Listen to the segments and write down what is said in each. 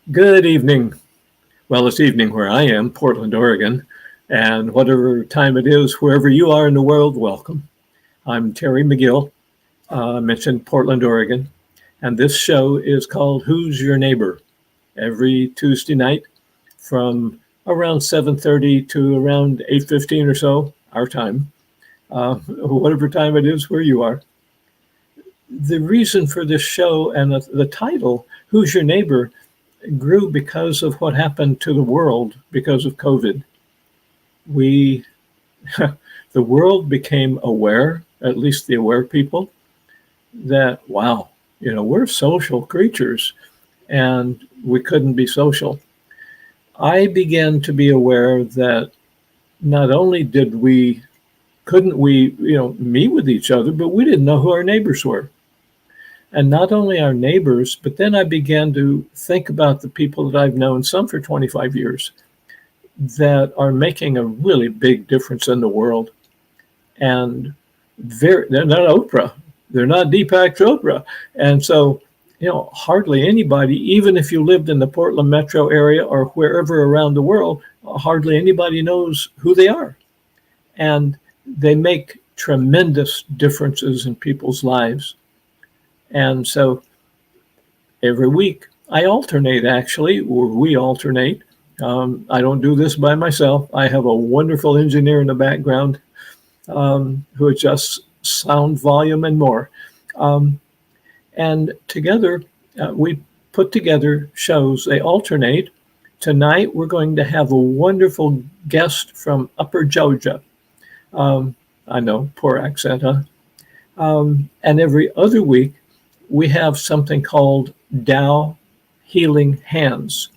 Good evening. Well, it's evening where I am, Portland, Oregon, and whatever time it is, wherever you are in the world, welcome. I'm Terry McGill, mentioned Portland, Oregon, and this show is called Who's Your Neighbor? Every Tuesday night from around 7:30 to around 8:15 or so, our time, whatever time it is where you are. The reason for this show and the title, Who's Your Neighbor, grew because of what happened to the world because of COVID. We, the world became aware, at least the aware people, that, wow, we're social creatures and we couldn't be social. I began to be aware that not only couldn't we, meet with each other, but we didn't know who our neighbors were. And not only our neighbors, but then I began to think about the people that I've known, some for 25 years, that are making a really big difference in the world. And they're not Oprah, they're not Deepak Chopra. And so, hardly anybody, even if you lived in the Portland metro area or wherever around the world, hardly anybody knows who they are. And they make tremendous differences in people's lives. And so every week I alternate, actually, or we alternate. I don't do this by myself. I have a wonderful engineer in the background who adjusts sound volume and more. And together we put together shows. They alternate. Tonight we're going to have a wonderful guest from Upper Georgia. I know, poor accent, huh? And every other week we have something called Tao Healing Hands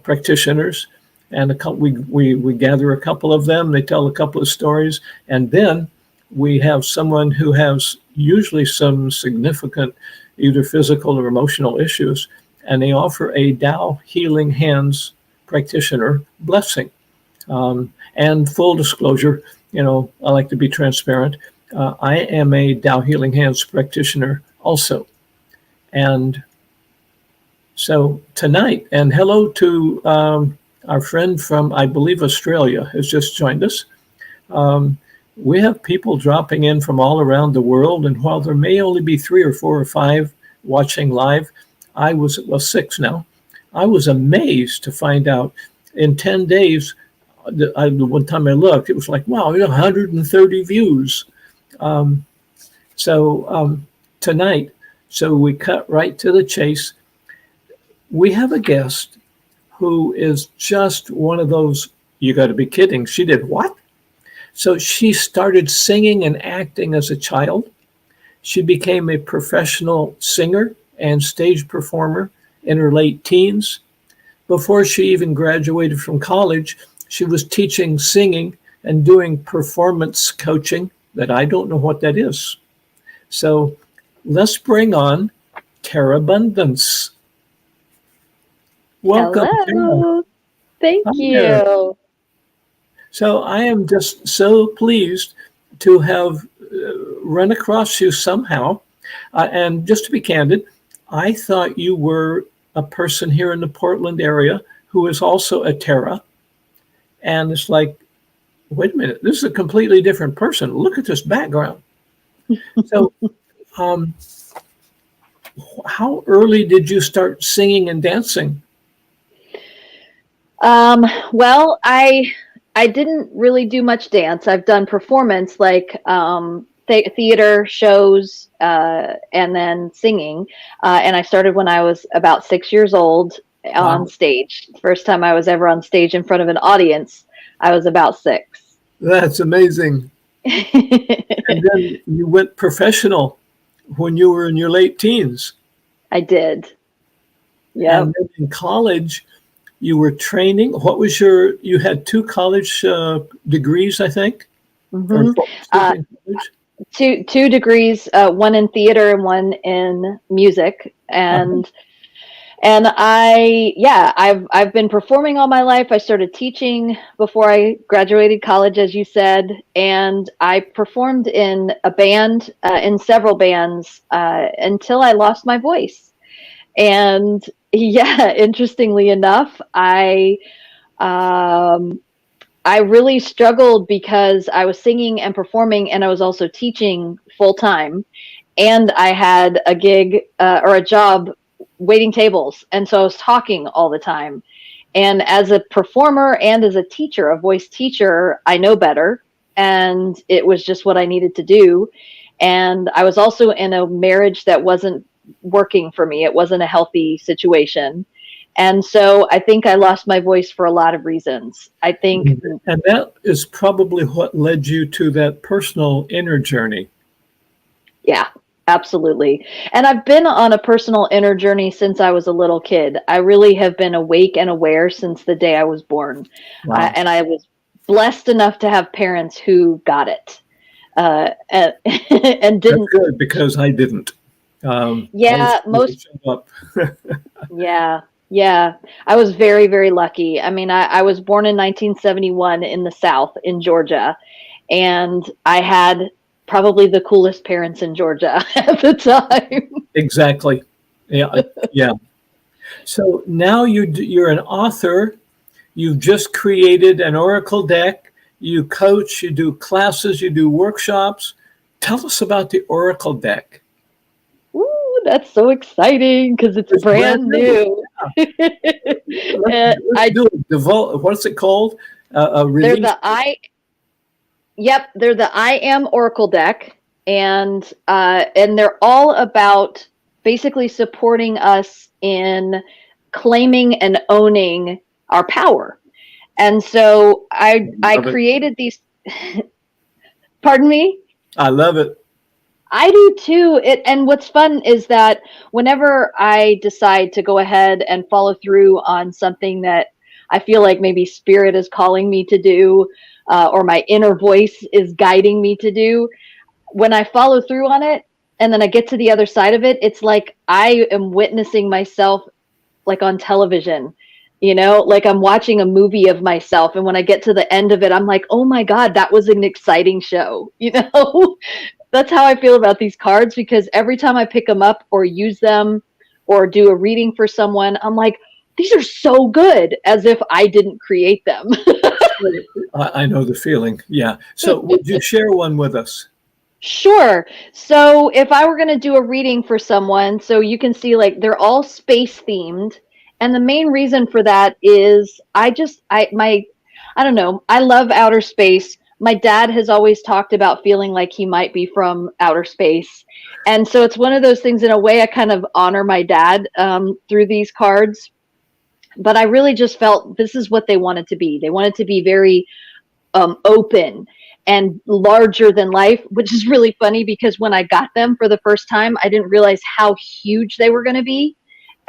practitioners, and we gather a couple of them. They tell a couple of stories, and then we have someone who has usually some significant either physical or emotional issues, and they offer a Tao Healing Hands practitioner blessing. And full disclosure, I like to be transparent. I am a Tao Healing Hands practitioner also. And so tonight, and hello to our friend from, I believe, Australia has just joined us. We have people dropping in from all around the world, and while there may only be 3 or 4 or 5 watching live, well, 6 now. I was amazed to find out in 10 days, the one time I looked, it was like, wow, 130 views. Tonight, so we cut right to the chase. We have a guest who is just one of those, you got to be kidding. She did what? So she started singing and acting as a child. She became a professional singer and stage performer in her late teens. Before she even graduated from college, she was teaching singing and doing performance coaching that I don't know what that is. So let's bring on Tara Abundance. Welcome. Hello. Tara. Thank you. So I am just so pleased to have run across you somehow. And just to be candid, I thought you were a person here in the Portland area who is also a Tara. And it's like, wait a minute, this is a completely different person. Look at this background. So how early did you start singing and dancing? Well, I didn't really do much dance. I've done performance like theater shows and then singing. And I started when I was about 6 years old on stage. First time I was ever on stage in front of an audience, I was about 6. That's amazing. And then you went professional when you were in your late teens. I did. Yeah. And then in college, you were training. What was you had 2 college degrees, I think? Mm-hmm. 2 degrees, one in theater and one in music. And I've been performing all my life. I started teaching before I graduated college, as you said, and I performed in a band, in several bands, until I lost my voice. And yeah, interestingly enough, um, I really struggled because I was singing and performing, and I was also teaching full time, and I had a gig or a job waiting tables, and so I was talking all the time. And as a performer and as a teacher, a voice teacher, I know better, and it was just what I needed to do. And I was also in a marriage that wasn't working for me. It wasn't a healthy situation. And so I think I lost my voice for a lot of reasons. I think, And that is probably what led you to that personal inner journey. yeah, absolutely. And I've been on a personal inner journey since I was a little kid. I really have been awake and aware since the day I was born. Wow. And I was blessed enough to have parents who got it and, and That's didn't. good because I didn't. I was Yeah, able to most. show up. Yeah, yeah. I was very, very lucky. I mean, I was born in 1971 in the South in Georgia, and I had probably the coolest parents in Georgia at the time. Exactly. Yeah. Yeah. So now you're an author. You've just created an Oracle deck. You coach, you do classes, you do workshops. Tell us about the Oracle deck. Ooh, that's so exciting because it's It's brand brand new. new. Let's I do it. What's it called? A they're release. the I Yep, they're the I Am Oracle deck, and they're all about basically supporting us in claiming and owning our power. And so I Love it. created these. Pardon me. I love it. I do too. And what's fun is that whenever I decide to go ahead and follow through on something that I feel like maybe spirit is calling me to do, or my inner voice is guiding me to do, when I follow through on it and then I get to the other side of it, it's like I am witnessing myself like on television, like I'm watching a movie of myself. And when I get to the end of it, I'm like, oh my God, that was an exciting show. That's how I feel about these cards because every time I pick them up or use them or do a reading for someone, I'm like, these are so good as if I didn't create them. I know the feeling. Yeah. So would you share one with us? Sure. So if I were going to do a reading for someone, so you can see like they're all space themed. And the main reason for that is I don't know, I love outer space. My dad has always talked about feeling like he might be from outer space. And so it's one of those things in a way I kind of honor my dad through these cards. But I really just felt this is what they wanted to be. They wanted to be very open and larger than life, which is really funny because when I got them for the first time, I didn't realize how huge they were going to be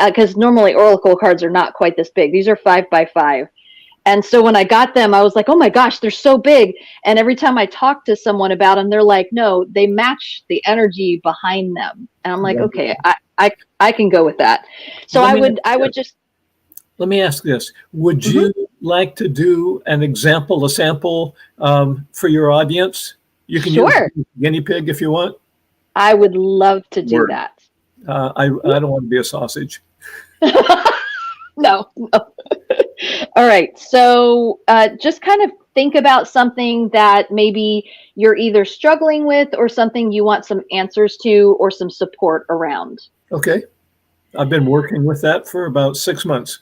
because normally Oracle cards are not quite this big. These are 5 by 5. And so when I got them, I was like, oh my gosh, they're so big. And every time I talk to someone about them, they're like, no, they match the energy behind them. And I'm like, okay, I can go with that. So I would just. Let me ask this. Would Mhm. you like to do a sample for your audience? You can use Sure. guinea pig if you want. I would love to do Word. that. I don't want to be a sausage. No, no. All right. So just kind of think about something that maybe you're either struggling with or something you want some answers to or some support around. Okay. I've been working with that for about 6 months.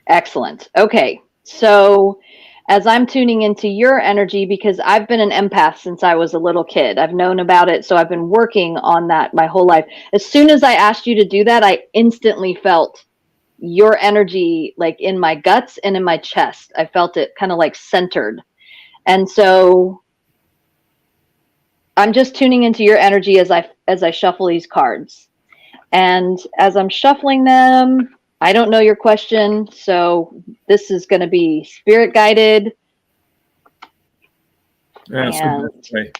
Excellent. Okay. So as I'm tuning into your energy, because I've been an empath since I was a little kid, I've known about it. So I've been working on that my whole life. As soon as I asked you to do that, I instantly felt your energy like in my guts and in my chest. I felt it kind of like centered. And so I'm just tuning into your energy as I shuffle these cards. And as I'm shuffling them, I don't know your question, so this is going to be spirit guided. That's the And best way.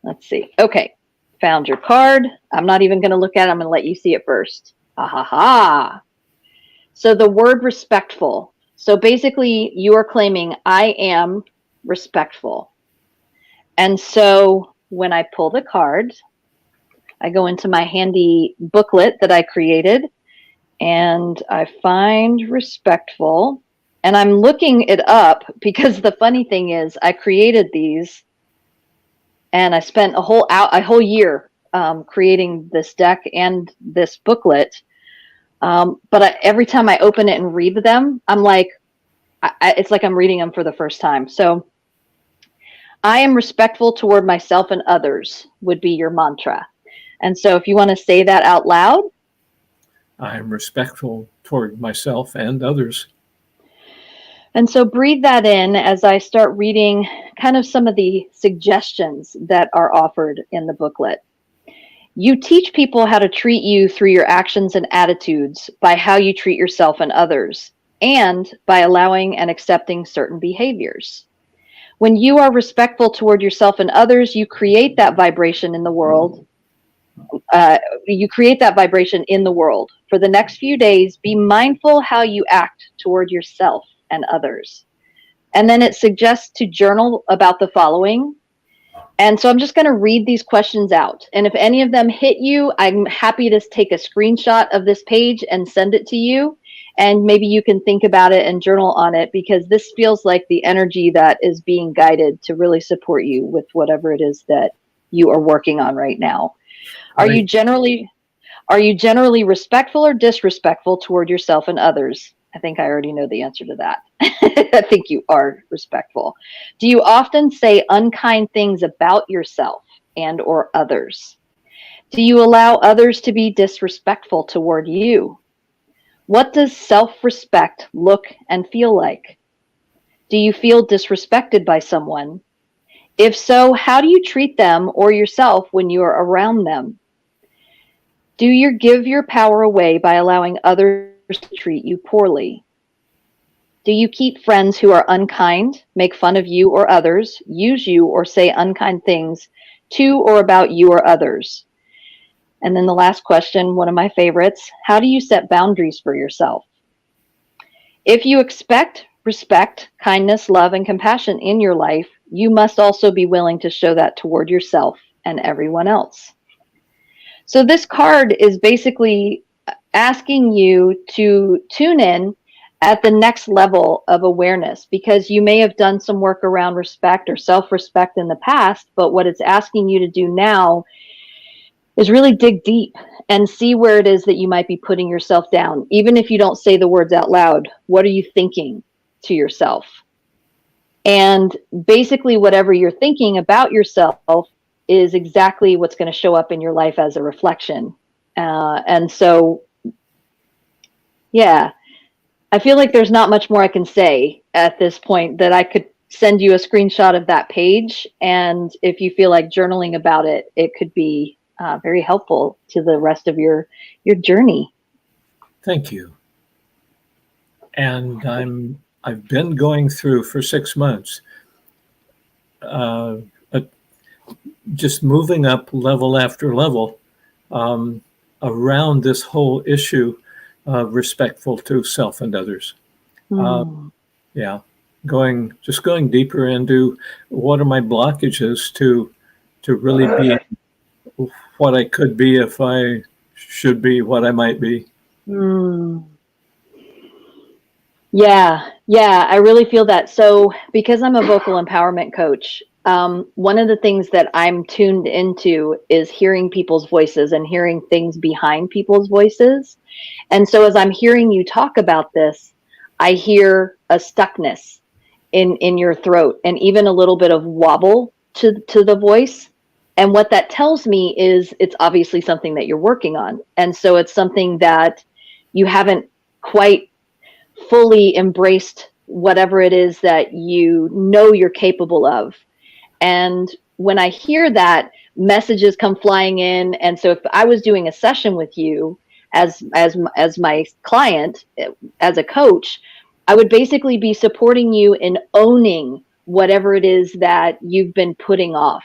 let's see. Okay, found your card. I'm not even going to look at it. I'm going to let you see it first. Ha ha ha. So the word respectful. So basically, you are claiming I am respectful. And so when I pull the card, I go into my handy booklet that I created, and I find respectful. And I'm looking it up because the funny thing is I created these and I spent a whole year creating this deck and this booklet. Every time I open it and read them, I'm like, it's like I'm reading them for the first time. So I am respectful toward myself and others would be your mantra. And so if you want to say that out loud. I am respectful toward myself and others. And so breathe that in as I start reading kind of some of the suggestions that are offered in the booklet. You teach people how to treat you through your actions and attitudes by how you treat yourself and others, and by allowing and accepting certain behaviors. When you are respectful toward yourself and others, you create that vibration in the world. For the next few days, be mindful how you act toward yourself and others. And then it suggests to journal about the following. And so I'm just going to read these questions out. And if any of them hit you, I'm happy to take a screenshot of this page and send it to you. And maybe you can think about it and journal on it, because this feels like the energy that is being guided to really support you with whatever it is that you are working on right now. Are you generally respectful or disrespectful toward yourself and others? I think I already know the answer to that. I think you are respectful. Do you often say unkind things about yourself and or others? Do you allow others to be disrespectful toward you? What does self-respect look and feel like? Do you feel disrespected by someone? If so, how do you treat them or yourself when you are around them? Do you give your power away by allowing others to treat you poorly? Do you keep friends who are unkind, make fun of you or others, use you or say unkind things to or about you or others? And then the last question, one of my favorites, how do you set boundaries for yourself? If you expect respect, kindness, love, and compassion in your life, you must also be willing to show that toward yourself and everyone else. So this card is basically asking you to tune in at the next level of awareness, because you may have done some work around respect or self-respect in the past, but what it's asking you to do now is really dig deep and see where it is that you might be putting yourself down. Even if you don't say the words out loud, what are you thinking to yourself? And basically whatever you're thinking about yourself is exactly what's going to show up in your life as a reflection. And so, yeah, I feel like there's not much more I can say at this point, that I could send you a screenshot of that page. And if you feel like journaling about it, it could be very helpful to the rest of your journey. Thank you. And I've been going through for 6 months, just moving up level after level around this whole issue of respectful to self and others. Yeah, going deeper into what are my blockages to really be what I could be if I should be what I might be. Yeah, I really feel that. So because I'm a vocal empowerment coach, one of the things that I'm tuned into is hearing people's voices and hearing things behind people's voices. And so as I'm hearing you talk about this, I hear a stuckness in your throat, and even a little bit of wobble to the voice. And what that tells me is it's obviously something that you're working on. And so it's something that you haven't quite fully embraced, whatever it is that you know you're capable of. And when I hear that, messages come flying in. And so if I was doing a session with you as my client, as a coach, I would basically be supporting you in owning whatever it is that you've been putting off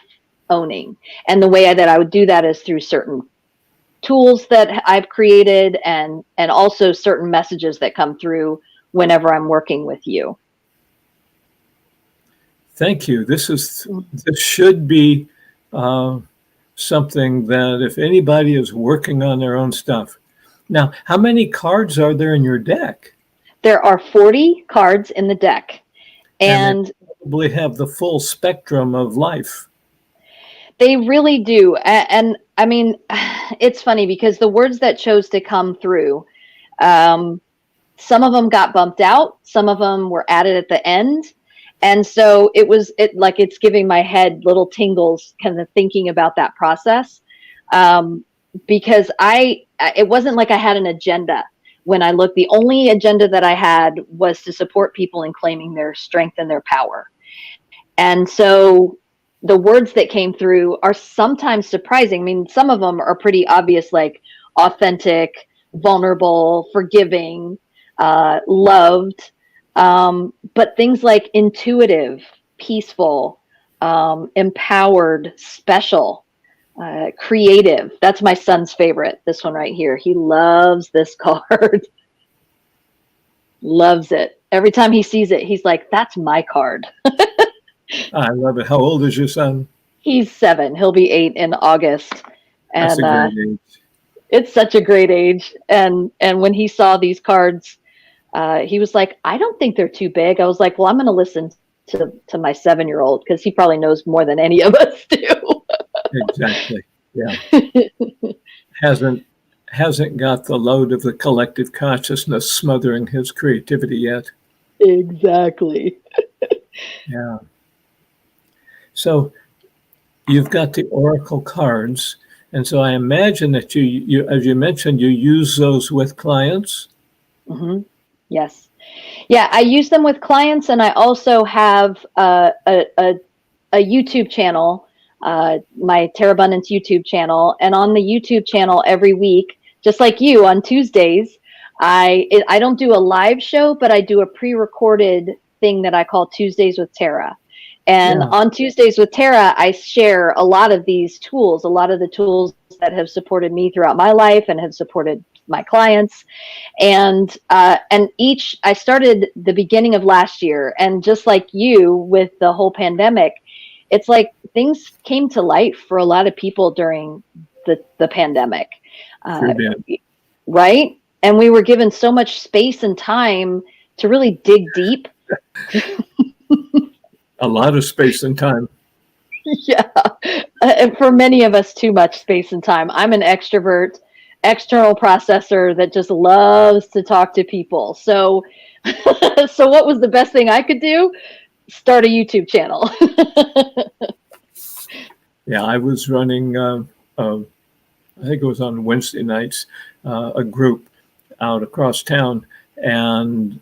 owning. And the way that I would do that is through certain tools that I've created, and also certain messages that come through whenever I'm working with you. Thank you. This should be something that if anybody is working on their own stuff. Now, how many cards are there in your deck? There are 40 cards in the deck. And they probably have the full spectrum of life. They really do. And I mean, it's funny because the words that chose to come through, some of them got bumped out, some of them were added at the end. And so it's giving my head little tingles kind of thinking about that process. Because it wasn't like I had an agenda. When I looked, the only agenda that I had was to support people in claiming their strength and their power. And so the words that came through are sometimes surprising. I mean, some of them are pretty obvious, like authentic, vulnerable, forgiving, loved. But things like intuitive, peaceful, empowered, special, creative. That's my son's favorite. This one right here. He loves this card. Loves it. Every time he sees it, he's like, that's my card. I love it. How old is your son? He's 7. He'll be 8 in August. And that's a great age. It's such a great age. And when he saw these cards, he was like, I don't think they're too big. I was like, well, I'm going to listen to my 7-year-old because he probably knows more than any of us do. Exactly. Yeah. Hasn't got the load of the collective consciousness smothering his creativity yet. Exactly. Yeah. So you've got the oracle cards, and so I imagine that you as you mentioned, you use those with clients. Mm-hmm. Yes. Yeah, I use them with clients, and I also have a YouTube channel, my Terabundance YouTube channel, and on the YouTube channel every week, just like you on Tuesdays, I don't do a live show, but I do a pre-recorded thing that I call Tuesdays with Tara. And on Tuesdays with Tara, I share a lot of these tools, a lot of the tools that have supported me throughout my life and have supported my clients. And I started the beginning of last year, and just like you with the whole pandemic, it's like things came to light for a lot of people during the pandemic, right? And we were given so much space and time to really dig deep. A lot of space and time. Yeah. For many of us, too much space and time. I'm an extrovert, external processor that just loves to talk to people. So, so what was the best thing I could do? Start a YouTube channel. Yeah, I was running, I think it was on Wednesday nights, a group out across town. And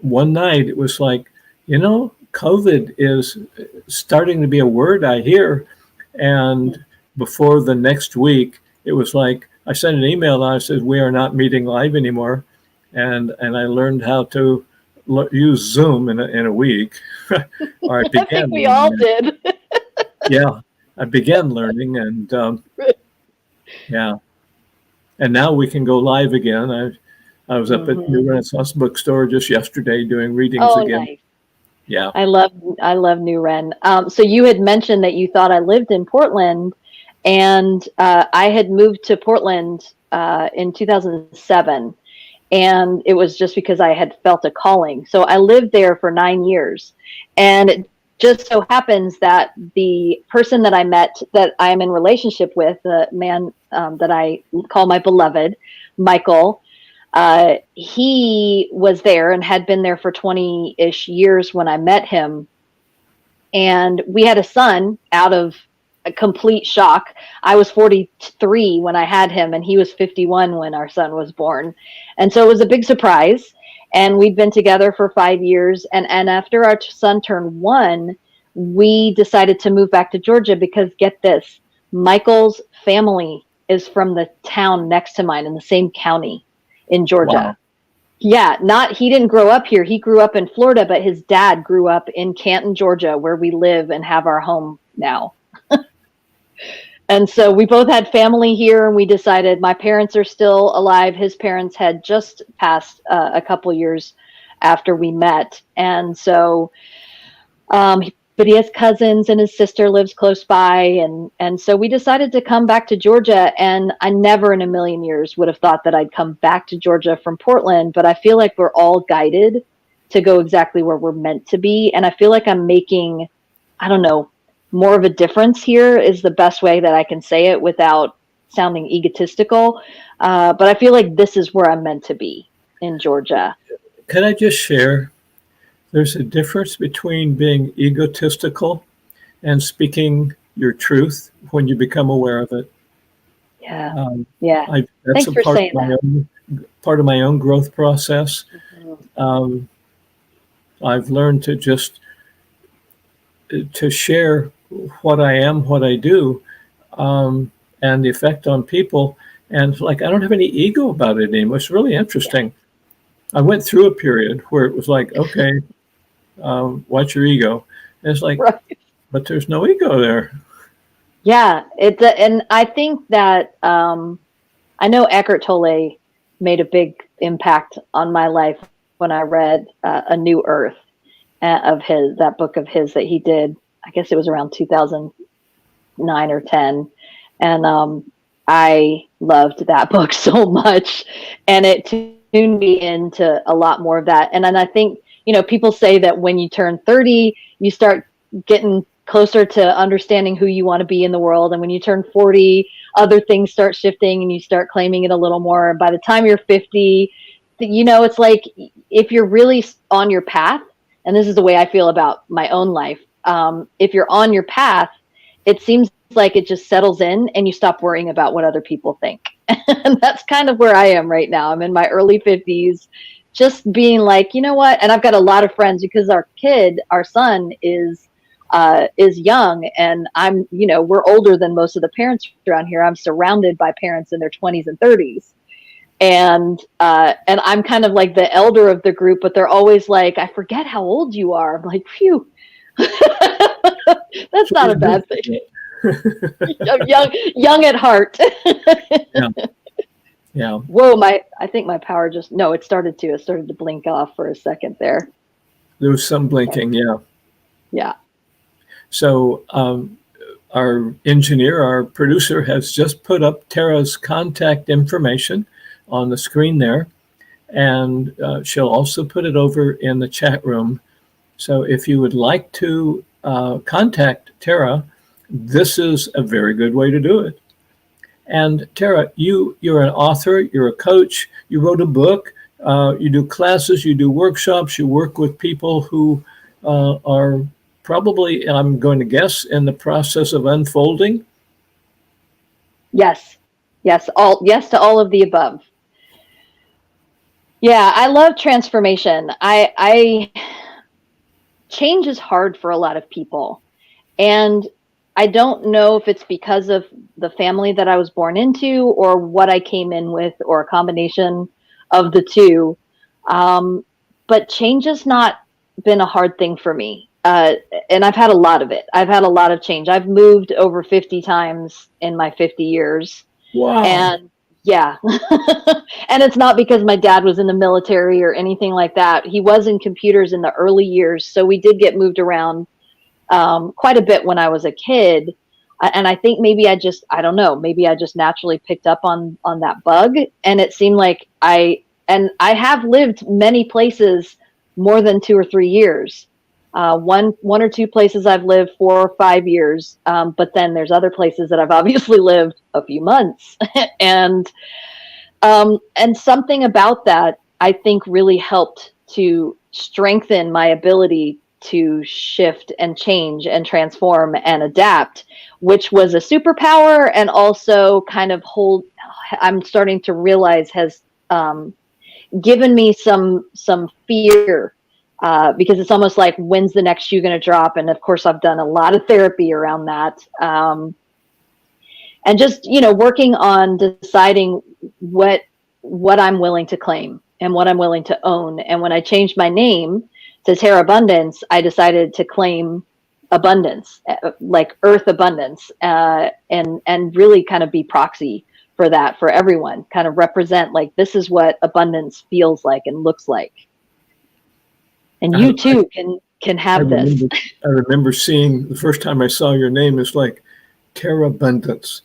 one night it was like, COVID is starting to be a word I hear. And before the next week, it was like, I sent an email and I said, we are not meeting live anymore. And I learned how to use Zoom in a week. Or I think we all did. Yeah, I began learning, and yeah. And now we can go live again. I was up at New Renaissance Bookstore just yesterday doing readings again. Nice. Yeah. I love New Ren. So you had mentioned that you thought I lived in Portland, and I had moved to Portland in 2007, and it was just because I had felt a calling. So I lived there for 9 years, and it just so happens that the person that I met, that I am in relationship with, the man that I call my beloved, Michael, he was there and had been there for 20-ish years when I met him. And we had a son out of a complete shock. I was 43 when I had him, and he was 51 when our son was born. And so it was a big surprise. And we'd been together for 5 years. And after our son turned 1, we decided to move back to Georgia because, get this, Michael's family is from the town next to mine in the same county in Georgia. Wow. Yeah, he didn't grow up here. He grew up in Florida, but his dad grew up in Canton, Georgia, where we live and have our home now. And so we both had family here, and we decided, my parents are still alive. His parents had just passed a couple years after we met. And so but he has cousins and his sister lives close by. And so we decided to come back to Georgia, and I never in a million years would have thought that I'd come back to Georgia from Portland, but I feel like we're all guided to go exactly where we're meant to be. And I feel like I'm making, I don't know, more of a difference here is the best way that I can say it without sounding egotistical. But I feel like this is where I'm meant to be in Georgia. Can I just share? There's a difference between being egotistical and speaking your truth when you become aware of it. Yeah. Yeah. That's Thanks for saying part of my own growth process. Mm-hmm. I've learned to just to share what I am, what I do, and the effect on people. And like, I don't have any ego about it anymore. It's really interesting. I went through a period where it was like, okay, watch your ego. And it's like, Right. but there's no ego there. Yeah. And I think that, I know Eckhart Tolle made a big impact on my life when I read A New Earth of that book of his that he did. I guess it was around 2009 or 10. And I loved that book so much, and it tuned me into a lot more of that. And then I think, people say that when you turn 30, you start getting closer to understanding who you want to be in the world. And when you turn 40, other things start shifting and you start claiming it a little more. And by the time you're 50, it's like, if you're really on your path, and this is the way I feel about my own life. If you're on your path, it seems like it just settles in and you stop worrying about what other people think. And that's kind of where I am right now. I'm in my early 50s, just being like, you know what? And I've got a lot of friends because our son is young, and we're older than most of the parents around here. I'm surrounded by parents in their 20s and 30s. And I'm kind of like the elder of the group, but they're always like, I forget how old you are. I'm like, phew, that's not a bad thing. I'm young at heart. Yeah. Whoa, I think my power it started to blink off for a second there. There was some blinking. Yeah. Yeah. So our engineer, our producer, has just put up Tara's contact information on the screen there, and she'll also put it over in the chat room. So if you would like to contact Tara, this is a very good way to do it. And Tara, you're an author, you're a coach, you wrote a book, you do classes, you do workshops, you work with people who are probably, I'm going to guess, in the process of unfolding. Yes. Yes to all of the above. Yeah, I love transformation. Change is hard for a lot of people. And I don't know if it's because of the family that I was born into or what I came in with or a combination of the two. But change has not been a hard thing for me. And I've had a lot of it. I've had a lot of change. I've moved over 50 times in my 50 years. Wow. And yeah. And it's not because my dad was in the military or anything like that. He was in computers in the early years. So we did get moved around quite a bit when I was a kid. And I think maybe I just naturally picked up on that bug. And it seemed like I have lived many places more than 2 or 3 years. One or two places I've lived 4 or 5 years. But then there's other places that I've obviously lived a few months. And something about that, I think, really helped to strengthen my ability to shift and change and transform and adapt, which was a superpower, and also kind of I'm starting to realize has given me some fear, because it's almost like, when's the next shoe going to drop? And of course, I've done a lot of therapy around that. And just, working on deciding what I'm willing to claim and what I'm willing to own. And when I changed my name to Terra Abundance, I decided to claim abundance, like earth abundance, and really kind of be proxy for that for everyone, kind of represent, like, this is what abundance feels like and looks like. And you too I have this. remember, I remember seeing the first time I saw your name is like Terra Abundance.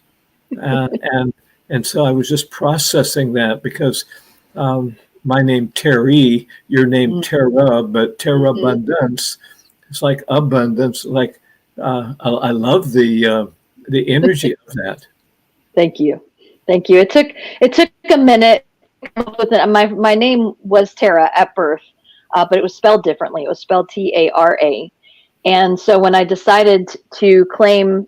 And so I was just processing that because my name Terry, your name Terra, but Terra Abundance, it's like abundance. Like I love the energy of that. Thank you. Thank you. It took a minute to come up with it. My name was Tara at birth, but it was spelled differently. It was spelled Tara. And so when I decided to claim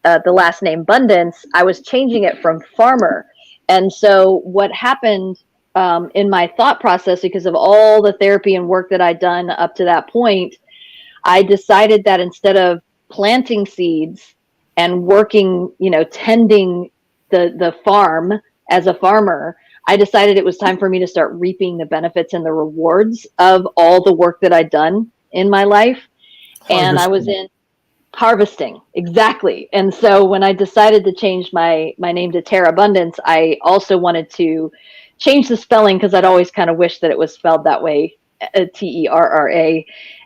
the last name Abundance, I was changing it from farmer. And so what happened in my thought process, because of all the therapy and work that I'd done up to that point, I decided that instead of planting seeds and working, tending the farm as a farmer, I decided it was time for me to start reaping the benefits and the rewards of all the work that I'd done in my life. And I was in harvesting, exactly. And so when I decided to change my name to Terra Abundance, I also wanted to change the spelling because I'd always kind of wished that it was spelled that way, Terra.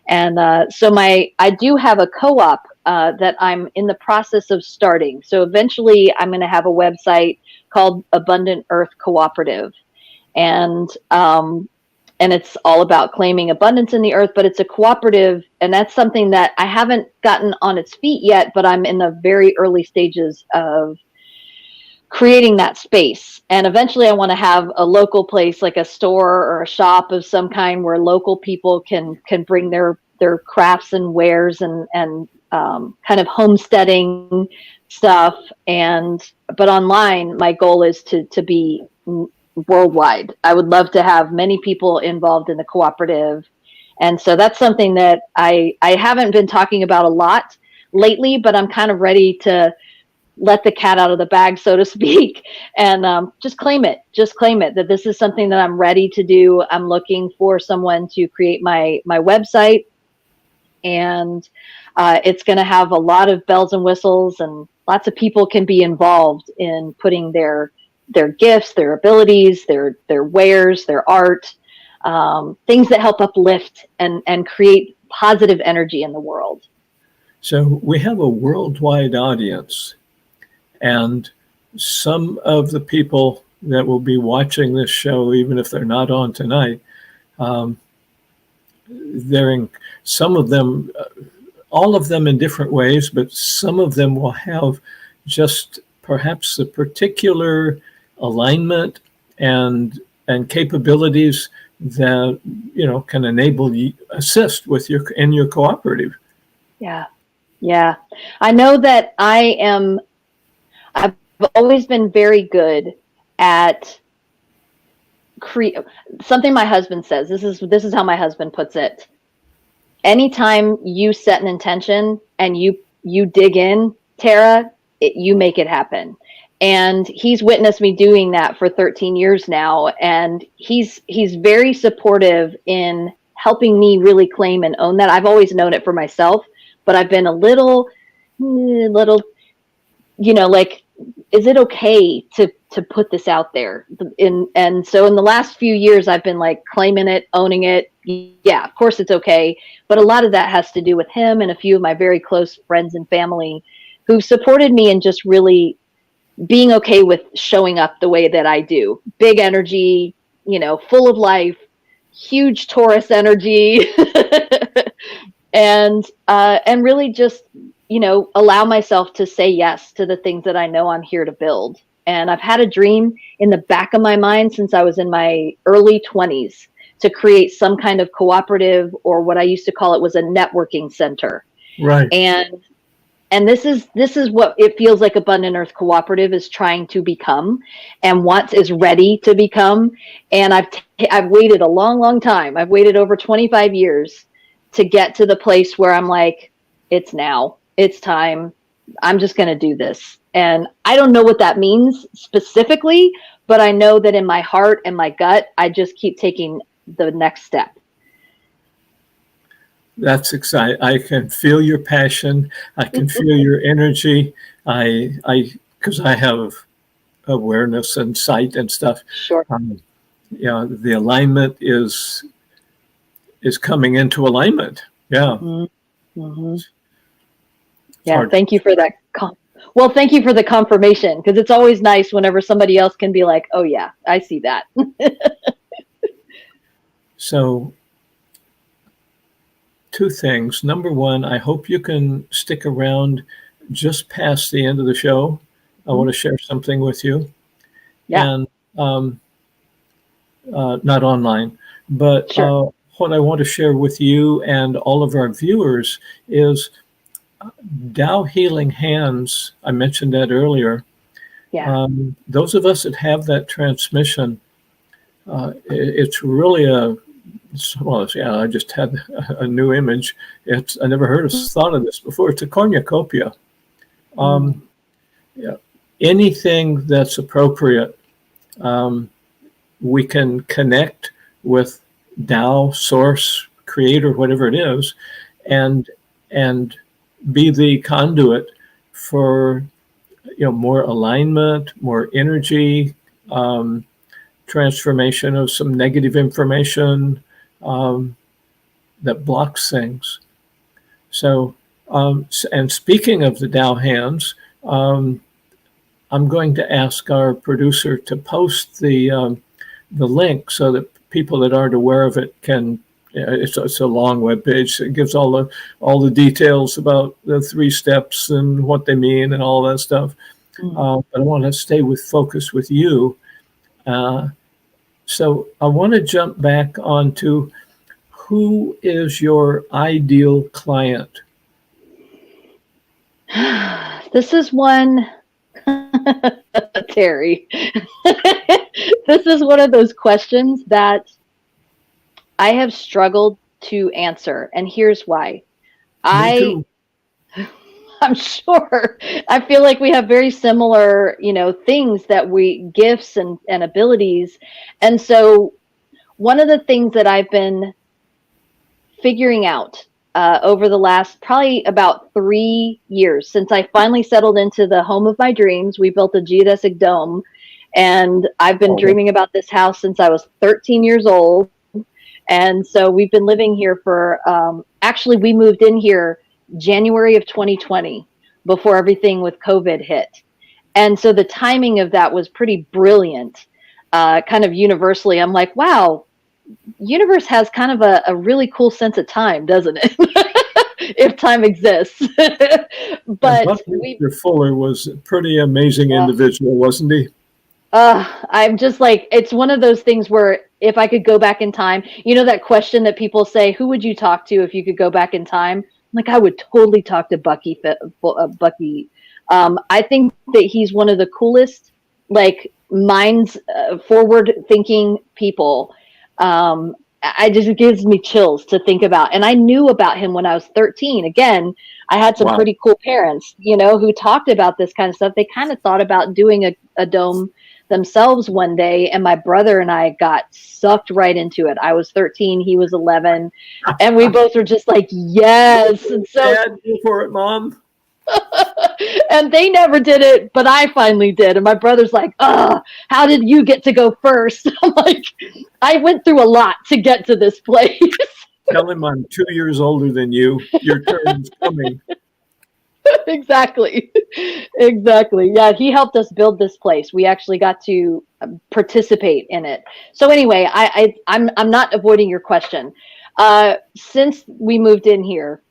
And so I do have a co-op that I'm in the process of starting. So eventually I'm going to have a website called Abundant Earth Cooperative. And it's all about claiming abundance in the earth, but it's a cooperative. And that's something that I haven't gotten on its feet yet, but I'm in the very early stages of creating that space. And eventually I want to have a local place, like a store or a shop of some kind, where local people can bring their crafts and wares and kind of homesteading stuff. But online, my goal is to be worldwide. I would love to have many people involved in the cooperative. And so that's something that I haven't been talking about a lot lately, but I'm kind of ready to let the cat out of the bag, so to speak, and just claim it that this is something that I'm ready to do. I'm looking for someone to create my website, and it's going to have a lot of bells and whistles, and lots of people can be involved in putting their gifts, their abilities, their wares, their art, things that help uplift and create positive energy in the world. So we have a worldwide audience, and some of the people that will be watching this show, even if they're not on tonight, they're in, some of them, all of them in different ways, but some of them will have just perhaps a particular alignment and capabilities that can enable you assist with your cooperative. Yeah. I know that I've always been very good at something my husband says. This is how my husband puts it. Anytime you set an intention and you dig in, Tara, you make it happen. And he's witnessed me doing that for 13 years now. And he's very supportive in helping me really claim and own that. I've always known it for myself, but I've been a little, like, is it okay to put this out there? And so in the last few years, I've been like claiming it, owning it. Yeah, of course it's okay. But a lot of that has to do with him and a few of my very close friends and family who've supported me in just really being okay with showing up the way that I do. Big energy, full of life, huge Taurus energy, and really just, allow myself to say yes to the things that I know I'm here to build. And I've had a dream in the back of my mind since I was in my early 20s to create some kind of cooperative, or what I used to call it was a networking center. Right. And this is what it feels like Abundant Earth Cooperative is trying to become, and is ready to become. And I've waited a long, long time. I've waited over 25 years to get to the place where I'm like, it's now. It's time. I'm just going to do this. And I don't know what that means specifically, but I know that in my heart and my gut, I just keep taking the next step. That's exciting. I can feel your passion. I can feel your energy. Because I have awareness and sight and stuff. Sure. The alignment is coming into alignment. Yeah. Mm-hmm. It's Yeah, hard. thank you for that. Well, thank you for the confirmation, because it's always nice whenever somebody else can be like, "Oh yeah, I see that." So, two things. Number one, I hope you can stick around just past the end of the show. I want to share something with you. Yeah, And not online, but sure. what I want to share with you and all of our viewers is Tao Healing Hands. I mentioned that earlier. Yeah. Those of us that have that transmission, it's really well, yeah, I just had a new image. I never thought of this before. It's a cornucopia. Mm. Yeah, anything that's appropriate, we can connect with Tao, Source, Creator, whatever it is, and and be the conduit for more alignment, more energy, um, transformation of some negative information um, that blocks things. So, and speaking of the Tao hands, um, I'm going to ask our producer to post the link so that people that aren't aware of it can. It's a long web page. It gives all the details about the 3 steps and what they mean and all that stuff. Mm. But I want to stay with focus with you. Uh, so I want to jump back onto who is your ideal client? This is one, Terry. This is one of those questions that I have struggled to answer, and here's why. Me I too. I'm sure. I feel like we have very similar, things that gifts and abilities. And so one of the things that I've been figuring out over the last probably about 3 years since I finally settled into the home of my dreams. We built a geodesic dome, and I've been Oh, dreaming about this house since I was 13 years old. And so we've been living here for, actually, we moved in here January of 2020 before everything with COVID hit. And so the timing of that was pretty brilliant. Kind of universally, I'm like, wow, universe has kind of a really cool sense of time, doesn't it? If time exists. I But thought Mr. Fuller was a pretty amazing uh, individual, wasn't he? I'm just like, it's one of those things where if I could go back in time, that question that people say, who would you talk to if you could go back in time? I'm like, I would totally talk to Bucky. I think that he's one of the coolest, like, minds, forward thinking people. I just, it gives me chills to think about. And I knew about him when I was 13. Again, I had some Wow. pretty cool parents, who talked about this kind of stuff. They kind of thought about doing a dome themselves one day, and my brother and I got sucked right into it. I was 13, he was 11, and we both were just like, yes. And so Dad, go for it, Mom. and they never did it, but I finally did. And my brother's like, how did you get to go first? I'm like, I went through a lot to get to this place. Tell him I'm 2 years older than you. Your turn is coming. Exactly. Exactly. Yeah, he helped us build this place. We actually got to participate in it. So anyway, I'm not avoiding your question. Since we moved in here,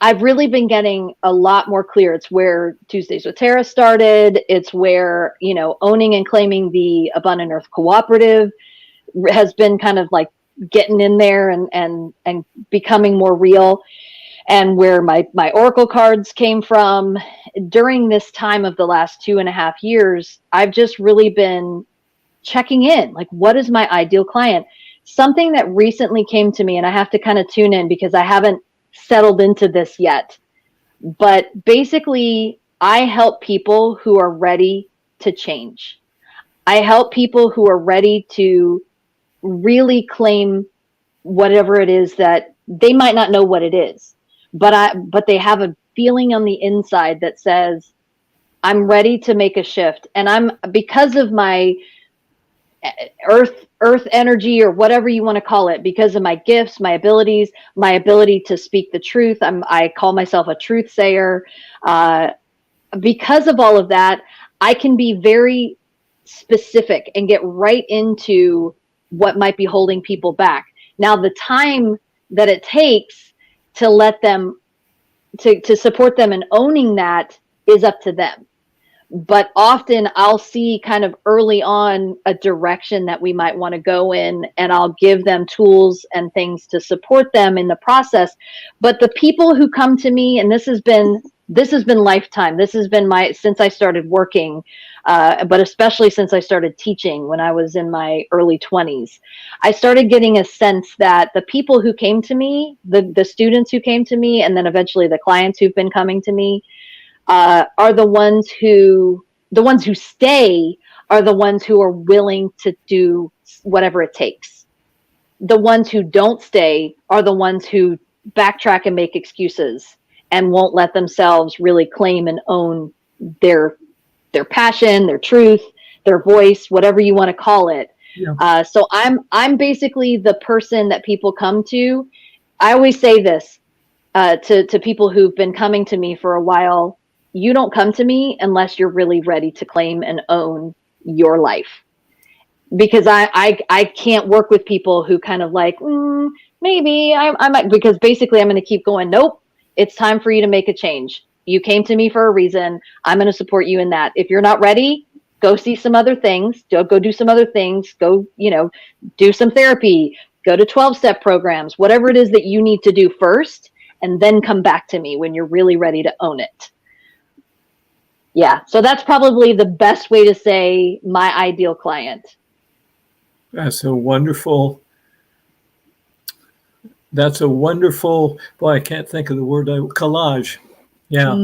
I've really been getting a lot more clear. It's where Tuesdays with Tara started. It's where, owning and claiming the Abundant Earth Cooperative has been kind of like getting in there and becoming more real, and where my oracle cards came from. During this time of the last 2.5 years, I've just really been checking in, like, what is my ideal client? Something that recently came to me, and I have to kind of tune in because I haven't settled into this yet, but basically I help people who are ready to change. I help people who are ready to really claim whatever it is that they might not know what it is, but they have a feeling on the inside that says, I'm ready to make a shift. And I'm, because of my earth energy, or whatever you want to call it, because of my gifts, my abilities, my ability to speak the truth. I call myself a truth sayer. Because of all of that, I can be very specific and get right into what might be holding people back. Now, the time that it takes to let them, to support them in owning that, is up to them. But often I'll see kind of early on a direction that we might want to go in, and I'll give them tools and things to support them in the process. But the people who come to me, and this has been lifetime. This has been since I started working, but especially since I started teaching when I was in my early 20s. I started getting a sense that the people who came to me, the students who came to me, and then eventually the clients who've been coming to me, are the ones who stay, are the ones who are willing to do whatever it takes. The ones who don't stay are the ones who backtrack and make excuses and won't let themselves really claim and own their passion, their truth, their voice, whatever you want to call it. Yeah. So I'm basically the person that people come to. I always say this to people who've been coming to me for a while: you don't come to me unless you're really ready to claim and own your life. Because I can't work with people who kind of like, maybe I might, because basically I'm going to keep going, nope, it's time for you to make a change. You came to me for a reason. I'm going to support you in that. If you're not ready, go see some other things, go do some other things, go, do some therapy, go to 12-step programs, whatever it is that you need to do first, and then come back to me when you're really ready to own it. Yeah, so that's probably the best way to say my ideal client. That's a wonderful, boy, I can't think of the word, collage. Yeah,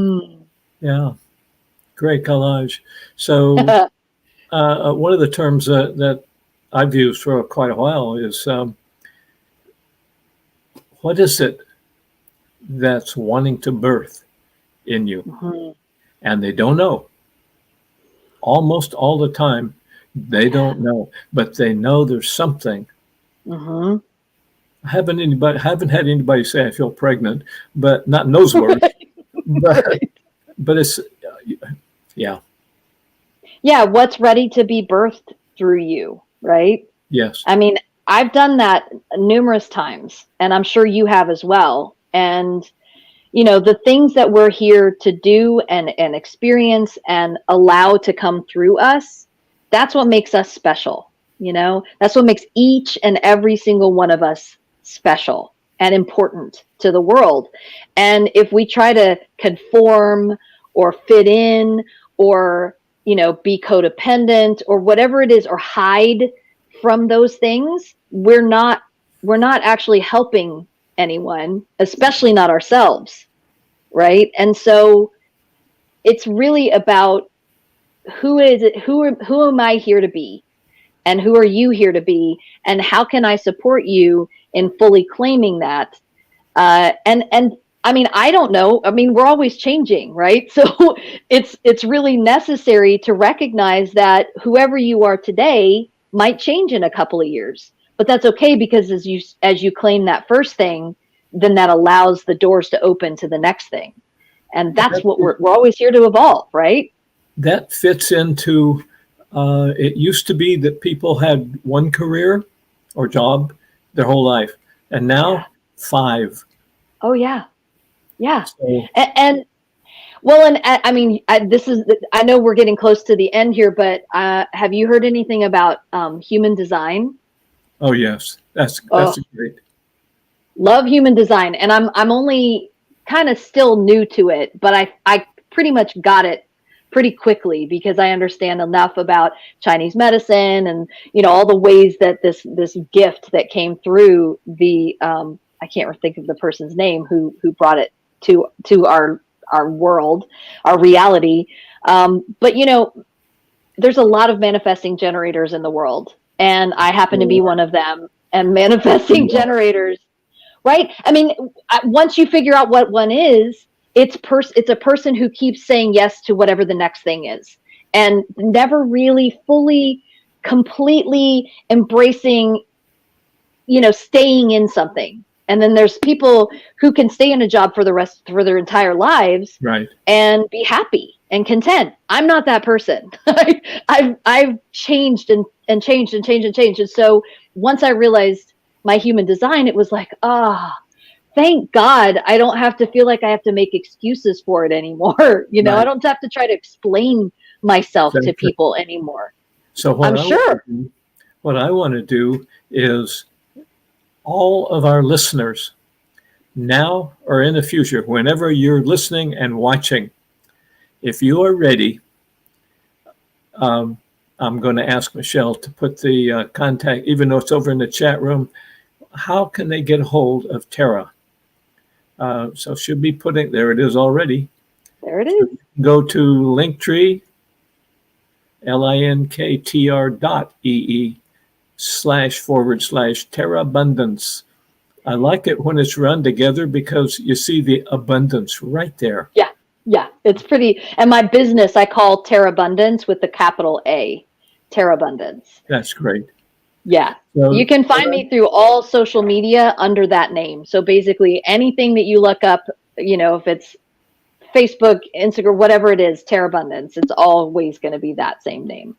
yeah, great collage. So one of the terms that I've used for quite a while is, what is it that's wanting to birth in you? Mm-hmm. And they don't know. Almost all the time, they don't know, but they know there's something. Mm-hmm. I haven't had anybody say I feel pregnant, but not in those words. but it's, yeah. Yeah, what's ready to be birthed through you, right? Yes. I mean, I've done that numerous times, and I'm sure you have as well. And the things that we're here to do and experience and allow to come through us, that's what makes us special. That's what makes each and every single one of us special and important to the world. And if we try to conform or fit in or, be codependent or whatever it is, or hide from those things, we're not actually helping anyone, especially not ourselves, right? And so it's really about who am I here to be, and who are you here to be, and how can I support you in fully claiming that? And I mean, I don't know. I mean, we're always changing, right? So it's really necessary to recognize that whoever you are today might change in a couple of years. But that's okay, because as you claim that first thing, then that allows the doors to open to the next thing. And that's what we're always here to evolve, right? That fits into, it used to be that people had one career or job their whole life, and now 5. Oh, yeah. Yeah. So, and I mean, I know we're getting close to the end here, but have you heard anything about human design? Oh, yes. That's great. Love human design. And I'm only kind of still new to it, but I pretty much got it pretty quickly, because I understand enough about Chinese medicine and, all the ways that this gift that came through the, I can't think of the person's name who brought it to our world, our reality. But, there's a lot of manifesting generators in the world, and I happen to be one of them. And manifesting generators, right? I mean, once you figure out what one is, it's a person who keeps saying yes to whatever the next thing is, and never really fully completely embracing, staying in something. And then there's people who can stay in a job for their entire lives, Right. and be happy and content. I'm not that person. I've changed and changed and changed and changed. And so once I realized my human design, it was like, thank God I don't have to feel like I have to make excuses for it anymore. Right. I don't have to try to explain myself to Exactly. people anymore. So I'm sure. what I want to do is all of our listeners now or in the future, whenever you're listening and watching, if you are ready, I'm going to ask Michelle to put the contact, even though it's over in the chat room. How can they get a hold of Tara? So she'll be putting, there it is already. There it is. Go to Linktree, linktr.ee//Tara Abundance. I like it when it's run together because you see the abundance right there. Yeah, it's pretty. And my business, I call Terra Abundance with the capital A, Terra Abundance. That's great. Yeah. So, you can find me through all social media under that name. So basically anything that you look up, if it's Facebook, Instagram, whatever it is, Terra Abundance, it's always going to be that same name.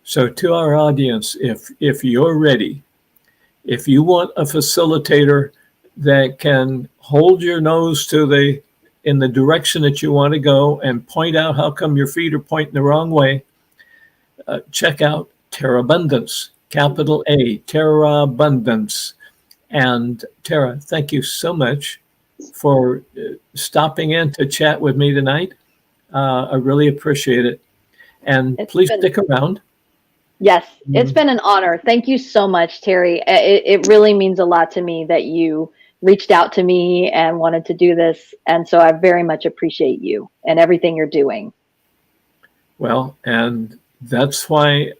So to our audience, if you're ready, if you want a facilitator that can hold your nose in the direction that you want to go and point out how come your feet are pointing the wrong way, check out Terra Abundance, capital A, Terra Abundance. And Tara, thank you so much for stopping in to chat with me tonight. I really appreciate it. And please stick around. Yes, it's been an honor. Thank you so much, Terry. It really means a lot to me that you reached out to me and wanted to do this. And so I very much appreciate you and everything you're doing. Well, and that's why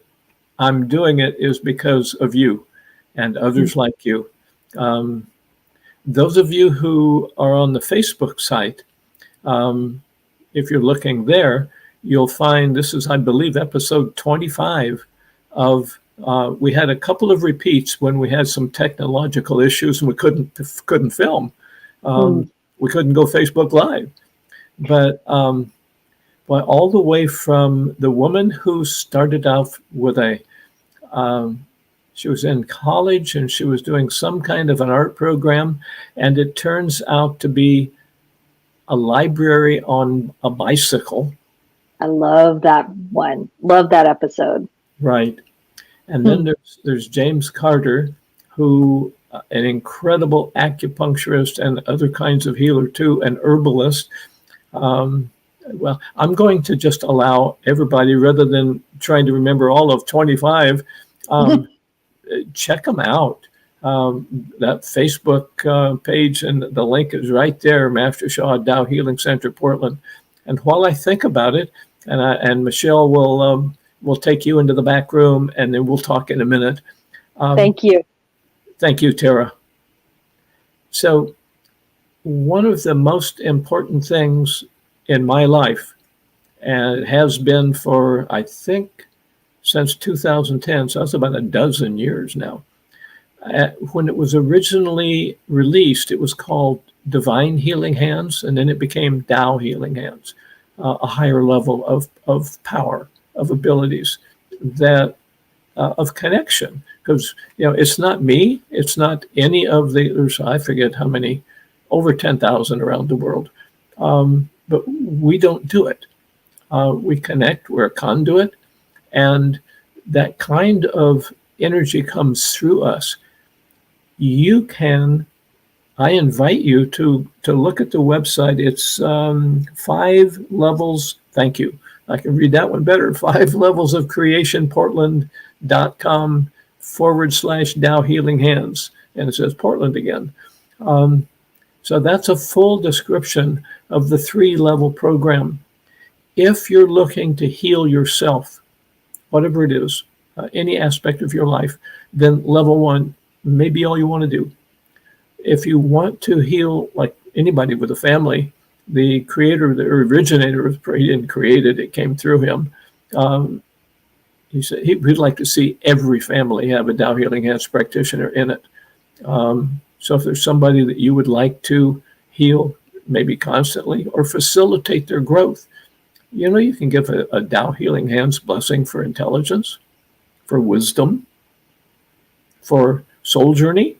I'm doing it, is because of you and others like you. Those of you who are on the Facebook site, if you're looking there, you'll find this is, I believe, episode 25 of, we had a couple of repeats when we had some technological issues and we couldn't film. We couldn't go Facebook Live. But all the way from the woman who started off with she was in college and she was doing some kind of an art program, and it turns out to be a library on a bicycle. I love that one. Love that episode. Right. And then there's James Carter, who an incredible acupuncturist and other kinds of healer too, an herbalist. Well, I'm going to just allow everybody, rather than trying to remember all of 25, check them out. That Facebook page, and the link is right there, Master Shah Tao Healing Center, Portland. And while I think about it, and Michelle will take you into the back room, and then we'll talk in a minute. Thank you. Thank you, Tara. So one of the most important things in my life, and it has been for, I think, since 2010, so that's about a dozen years now. When it was originally released, it was called Divine Healing Hands, and then it became Tao Healing Hands, a higher level of power, of abilities, that of connection. Because it's not me, it's not any of there's, I forget how many, over 10,000 around the world, but we don't do it. We connect, we're a conduit, and that kind of energy comes through us. I invite you to look at the website. It's 5 levels. Thank you. I can read that one better. 5 levels of creation, Portland.com/Tao Healing Hands. And it says Portland again. So that's a full description of the 3-level program. If you're looking to heal yourself, whatever it is, any aspect of your life, then level 1 may be all you want to do. If you want to heal, like anybody with a family, the creator, the originator, he didn't create it, it came through him. he said he'd like to see every family have a Tao Healing Hands practitioner in it. So if there's somebody that you would like to heal, maybe constantly, or facilitate their growth, you can give a Tao Healing Hands blessing for intelligence, for wisdom, for soul journey.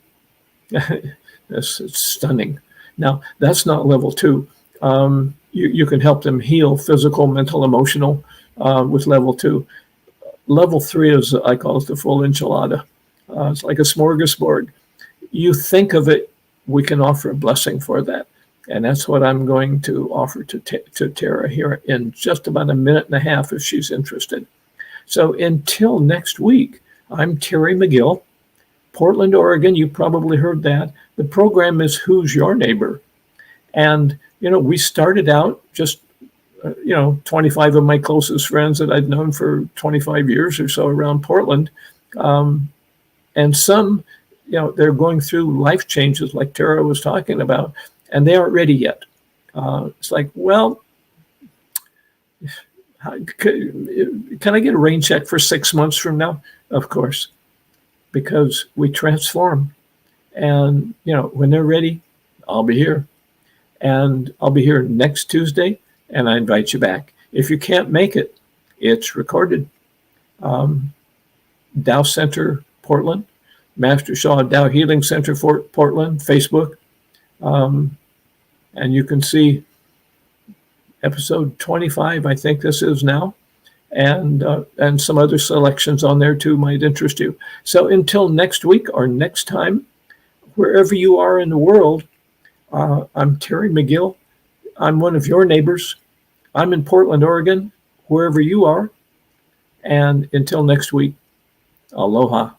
It's stunning. Now, that's not level 2. You can help them heal physical, mental, emotional with level 2. Level 3 is, I call it the full enchilada. It's like a smorgasbord. You think of it, we can offer a blessing for that. And that's what I'm going to offer to Tara here in just about a minute and a half if she's interested. So until next week, I'm Terry McGill, Portland, Oregon. You probably heard that. The program is Who's Your Neighbor? And, we started out just, 25 of my closest friends that I'd known for 25 years or so around Portland. And some, they're going through life changes like Tara was talking about, and they aren't ready yet. It's like, well, can I get a rain check for 6 months from now? Of course, because we transform. And, when they're ready, I'll be here. And I'll be here next Tuesday, and I invite you back. If you can't make it, it's recorded. Tao Center, Portland, Master Sha Tao Healing Center for Portland, Facebook. And you can see episode 25, I think this is now, and some other selections on there too might interest you. So until next week or next time, wherever you are in the world, I'm Terry McGill. I'm one of your neighbors. I'm in Portland, Oregon, wherever you are. And until next week, aloha.